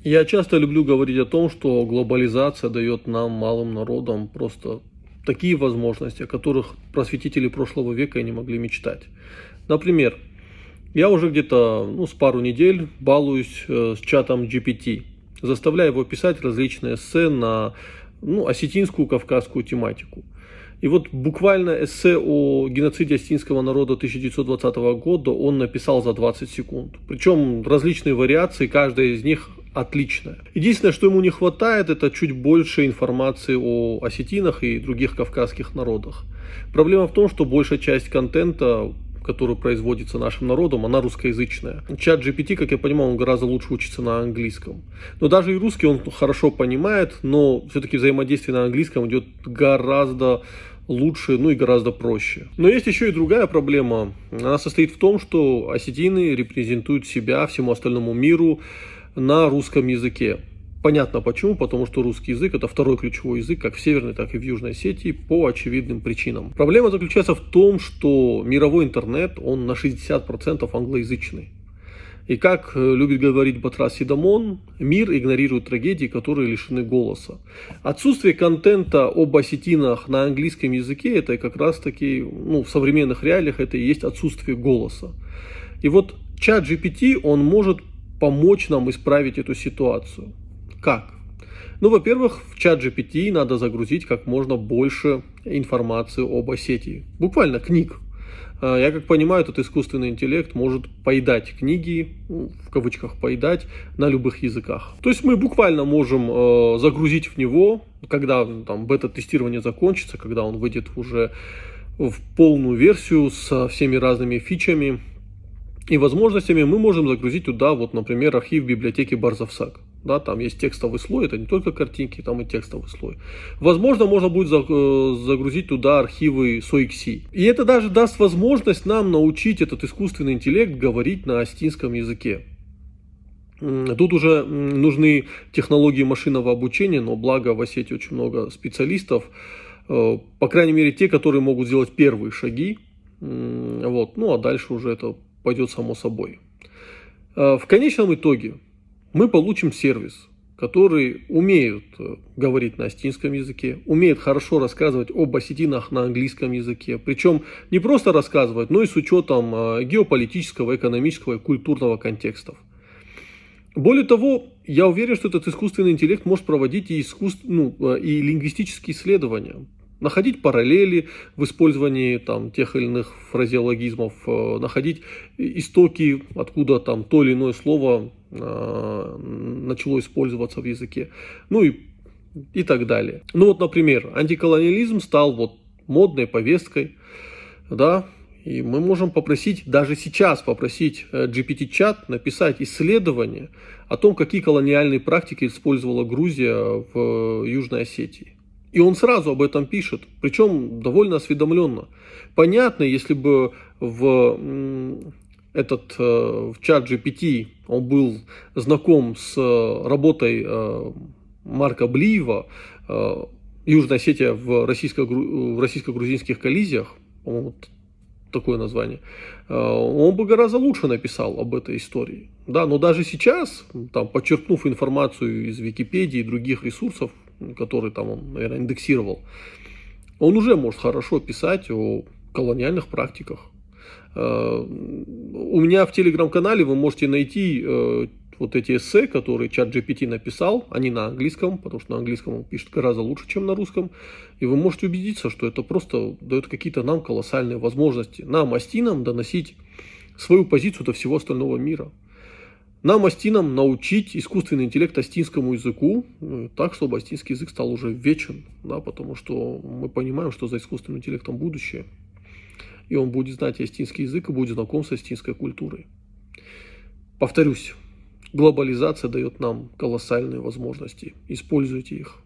Я часто люблю говорить о том, что глобализация дает нам, малым народам, просто такие возможности, о которых просветители прошлого века и не могли мечтать. Например, я уже где-то с пару недель балуюсь с чатом GPT, заставляя его писать различные эссе на осетинскую, кавказскую тематику. И вот буквально эссе о геноциде осетинского народа 1920 года он написал за 20 секунд. Причем различные вариации, каждая из них отличная. Единственное, что ему не хватает, это чуть больше информации о осетинах и других кавказских народах. Проблема в том, что большая часть контента, который производится нашим народом, она русскоязычная. Чат GPT, как я понимаю, он гораздо лучше учится на английском. Но даже и русский он хорошо понимает, но все-таки взаимодействие на английском идет гораздо лучше, и гораздо проще. Но есть еще и другая проблема. Она состоит в том, что осетины репрезентуют себя всему остальному миру на русском языке. Понятно почему, потому что русский язык это второй ключевой язык как в Северной, так и в Южной Осетии по очевидным причинам. Проблема заключается в том, что мировой интернет, он на 60% англоязычный. И как любит говорить Батрас Сидамон, мир игнорирует трагедии, которые лишены голоса. Отсутствие контента об осетинах на английском языке, это как раз таки, в современных реалиях, это и есть отсутствие голоса. И вот чат GPT, он может помочь нам исправить эту ситуацию. Как? Во-первых, в чат GPT надо загрузить как можно больше информации об Осетии. Буквально книг. Я как понимаю, этот искусственный интеллект может поедать книги, в кавычках поедать, на любых языках. То есть мы буквально можем загрузить в него, когда бета-тестирование закончится, когда он выйдет уже в полную версию со всеми разными фичами и возможностями, мы можем загрузить туда, например, архив библиотеки Барзовсак. Да, там есть текстовый слой, это не только картинки, там и текстовый слой. Возможно, можно будет загрузить туда архивы SOIXI. И это даже даст возможность нам научить этот искусственный интеллект говорить на осетинском языке. Тут уже нужны технологии машинного обучения, но благо в Осетии очень много специалистов, по крайней мере те, которые могут сделать первые шаги, а дальше уже это пойдет само собой. В конечном итоге мы получим сервис, который умеет говорить на осетинском языке, умеет хорошо рассказывать об осетинах на английском языке. Причем не просто рассказывать, но и с учетом геополитического, экономического и культурного контекстов. Более того, я уверен, что этот искусственный интеллект может проводить и лингвистические исследования. Находить параллели в использовании тех или иных фразеологизмов, находить истоки, откуда то или иное слово начало использоваться в языке, и так далее. Например, антиколониализм стал модной повесткой, да, и мы можем даже сейчас попросить GPT-чат написать исследование о том, какие колониальные практики использовала Грузия в Южной Осетии. И он сразу об этом пишет, причем довольно осведомленно. Понятно, если бы в чат GPT он был знаком с работой Марка Блиева, Южная Осетия в российско-грузинских коллизиях, по-моему, такое название, он бы гораздо лучше написал об этой истории. Да, но даже сейчас, подчеркнув информацию из Википедии и других ресурсов, который он, наверное, индексировал, он уже может хорошо писать о колониальных практиках. У меня в телеграм-канале вы можете найти эти эссе, которые чат GPT написал, они на английском, потому что на английском он пишет гораздо лучше, чем на русском, и вы можете убедиться, что это просто дает какие-то нам колоссальные возможности, нам, осетинам, доносить свою позицию до всего остального мира. Нам, осетинам, научить искусственный интеллект осетинскому языку так, чтобы осетинский язык стал уже вечен, да, потому что мы понимаем, что за искусственным интеллектом будущее, и он будет знать осетинский язык и будет знаком с осетинской культурой. Повторюсь, глобализация дает нам колоссальные возможности, используйте их.